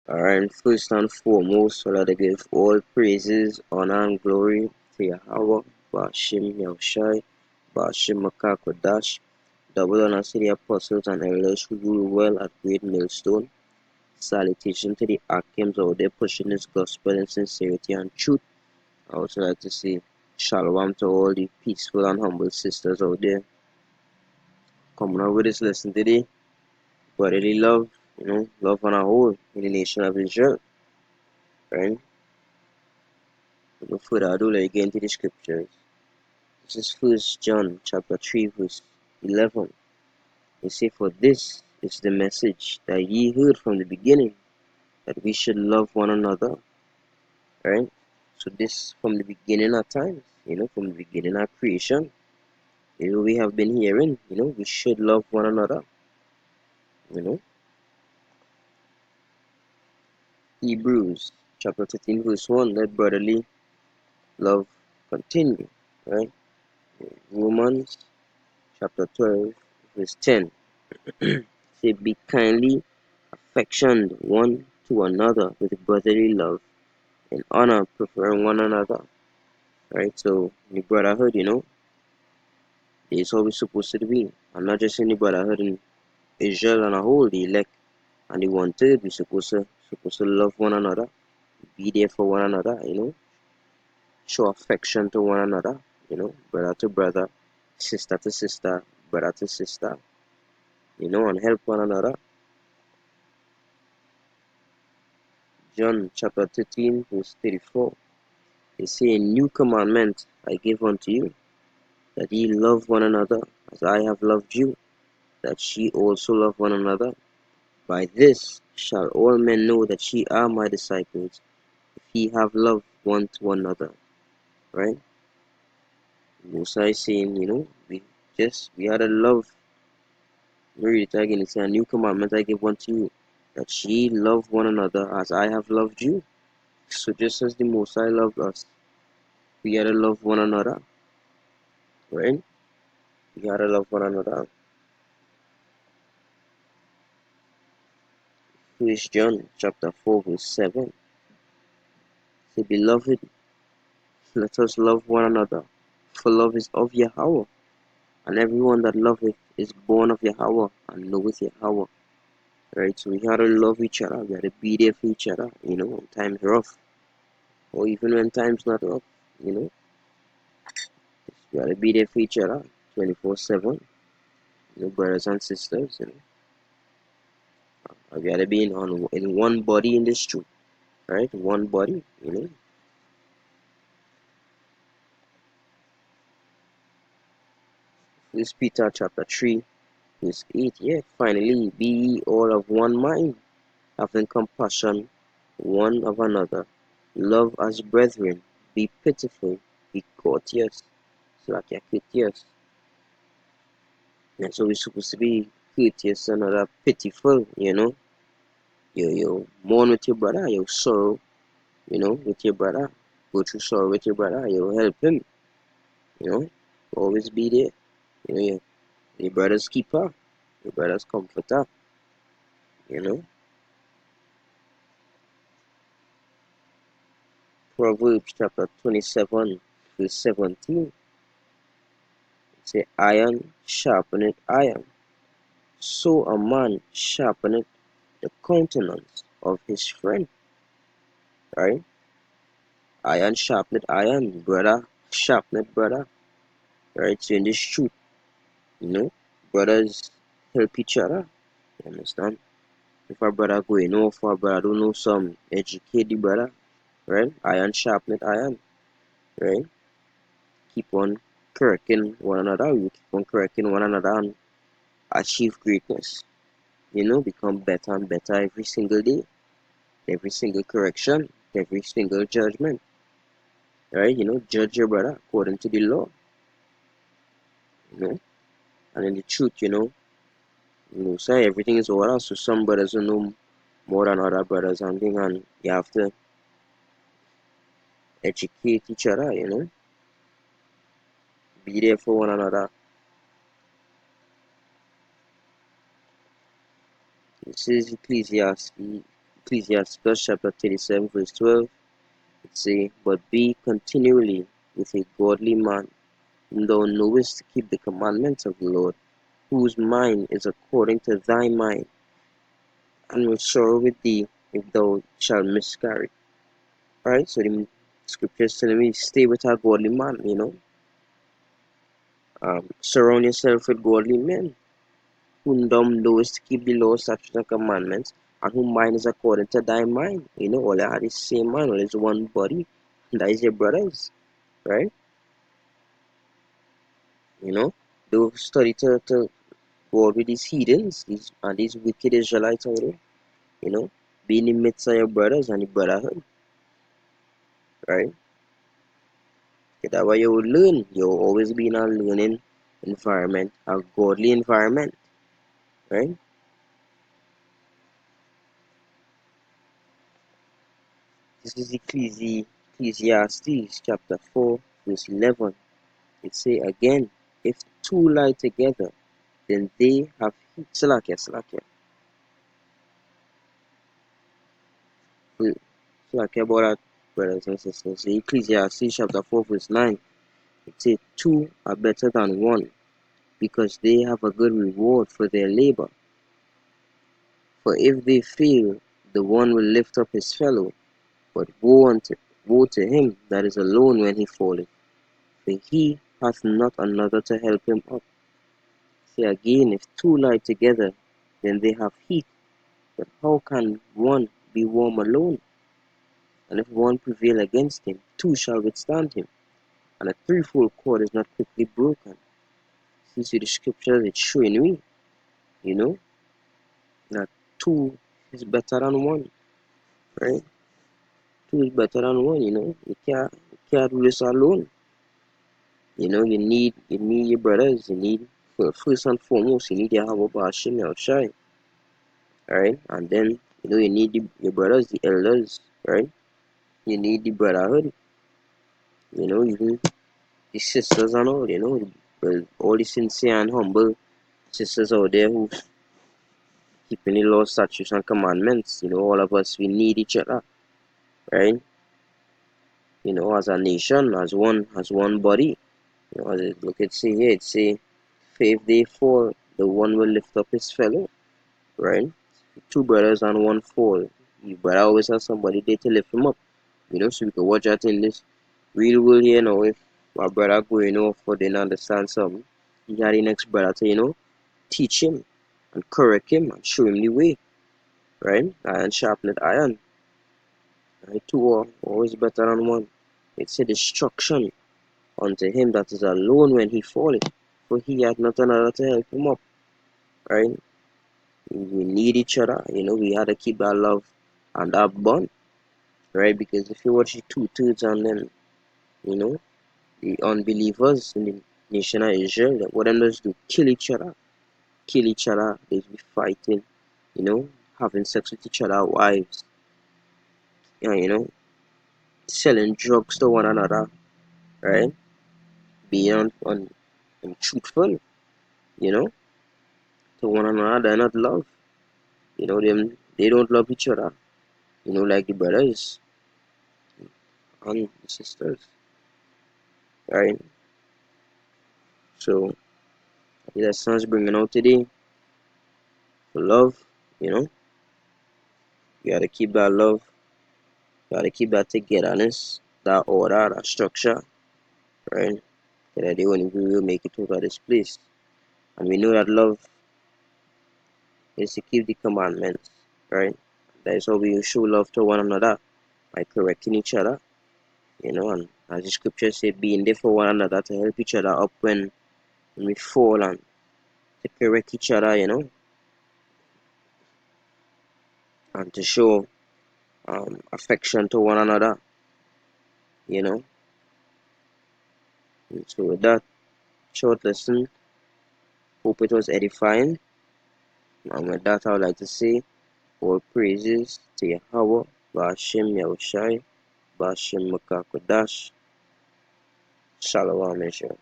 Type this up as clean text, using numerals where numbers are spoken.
Alright, first and foremost, I'd like to give all praises, honor, and glory to Yahweh, Bashim Yahushai, Bashim Makakodash, double honor to the apostles and elders who rule well at Great Millstone. Salutation to the Akims out there pushing this gospel in sincerity and truth. I also like to say shalom to all the peaceful and humble sisters out there. Coming up with this lesson today, brotherly love, love on a whole in the nation of Israel, right? Without further ado, let's get into the scriptures. This is First John chapter 3 verse 11. It says, "For this is the message that ye heard from the beginning, that we should love one another." Right? So this from the beginning of times, from the beginning of creation, we have been hearing, we should love one another. You know, Hebrews chapter 13 verse 1, let brotherly love continue. Right? Romans chapter 12 verse 10. Say, be kindly affectioned one to another with brotherly love and honor, preferring one another. Right? So in the brotherhood, it's how we're supposed to be. And not just in the brotherhood in Israel and a whole, the elect and the one third, we're supposed to love one another, be there for one another, show affection to one another, brother to brother, sister to sister, brother to sister, and help one another. John chapter 13, verse 34. They say, a new commandment I give unto you, that ye love one another, as I have loved you, that ye also love one another. By this shall all men know that ye are my disciples, if ye have love one to another. Right? Musa is saying, we had a love. Read it again. It's a new commandment I give unto you, that ye love one another as I have loved you. So just as the Most High loved us, we gotta love one another. Right? We gotta love one another. First John chapter 4 verse 7. Say, beloved, let us love one another, for love is of Yahweh, and everyone that loveth is born of Yahweh and knoweth Yahweh. Right? So we gotta love each other, we gotta be there for each other, when times rough, or even when times not rough, we gotta be there for each other 24/7, brothers and sisters, we gotta be in one body in this truth, right? One body, This Peter chapter 3, verse 8. Yeah, finally, be ye all of one mind, having compassion one of another, love as brethren, be pitiful, be courteous. So like you're courteous. And so we're supposed to be courteous and not pitiful, You mourn with your brother, you sorrow, with your brother. Go through sorrow with your brother, you help him, you know. Always be there. Your brother's keeper, your brother's comforter, you know. Proverbs chapter 27, verse 17. It say, iron sharpeneth iron. So a man sharpeneth the countenance of his friend. Right? Iron sharpeneth iron, brother sharpeneth brother. Right? So in this truth, brothers help each other. You understand? If a brother going off, or a brother don't know some, educate the brother. Right? Iron sharpeneth iron. Right? Keep on correcting one another. We keep on correcting one another and achieve greatness. Become better and better every single day. Every single correction, every single judgment. Right? Judge your brother according to the law. And in the truth, say everything is over. So some brothers will know more than other brothers and thing, and you have to educate each other, be there for one another. This is Ecclesiasticus chapter 37 verse 12, it say, But be continually with a godly man, whom thou knowest to keep the commandments of the Lord, whose mind is according to thy mind, and will sorrow with thee if thou shalt miscarry. Right? So the scriptures telling me stay with a godly man, surround yourself with godly men, whom thou knowest to keep the law, statutes, and commandments, and whose mind is according to thy mind. All they are the same mind, all is one body, and that is your brothers, right? Don't study to go with these heathens, these wicked Israelites out there, be in the midst of your brothers and the brotherhood, right? That way you will learn. You'll always be in a learning environment, a godly environment, right? This is Ecclesiastes chapter 4, verse 11. It say again, if two lie together, then they have heat. Salakia. Salakia about that, brothers and sisters. Ecclesiastes chapter 4, verse 9. It say, two are better than one, because they have a good reward for their labor. For if they fail, the one will lift up his fellow, but woe to him that is alone when he falleth, for he hath not another to help him up. See again, if two lie together, then they have heat, but how can one be warm alone? And if one prevail against him, two shall withstand him, and a threefold cord is not quickly broken. See the scripture, it's showing me, you know, that two is better than one, right? Two is better than one, you can't do this alone. You need your brothers. You need, first and foremost, you need Yahweh Bashim Yahushai, right? And then you need your brothers, the elders, right? You need the brotherhood, even the sisters and all, all the sincere and humble sisters out there who keeping the law, statutes, and commandments. All of us, we need each other, right? As a nation, as one body. As it look at say here, it say, if they fall, the one will lift up his fellow, right? Two brothers and one fall. You brother always have somebody there to lift him up, so we can watch out in this real world here now. If my brother going off or didn't understand something, he had the next brother to, teach him and correct him and show him the way, right? Iron sharpened iron, right? Two are always better than one. It's a destruction unto him that is alone when he falleth, for he had not another to help him up, right? We need each other, we had to keep that love and that bond, right? Because if you watch the two-thirds on them, you know, the unbelievers in the nation of Israel, what them does do, kill each other, they be fighting, having sex with each other, wives, selling drugs to one another, right? Being untruthful, you know, to one another, they're not love, they don't love each other, like the brothers and the sisters, right? So the lessons bringing out today for love, you know, you gotta keep that love, you gotta keep that togetherness, that order, that structure, right? That the only way will make it out of this place. And we know that love is to keep the commandments, right? That is how we show love to one another, by correcting each other, and as the scriptures say, being there for one another to help each other up when we fall, and to correct each other, and to show affection to one another, you know. And so with that short lesson, hope it was edifying. And with that, I would like to say all praises to Yahweh, Ba'ashem Yahushai, Ba'ashem Makakodash, Shalom Israel.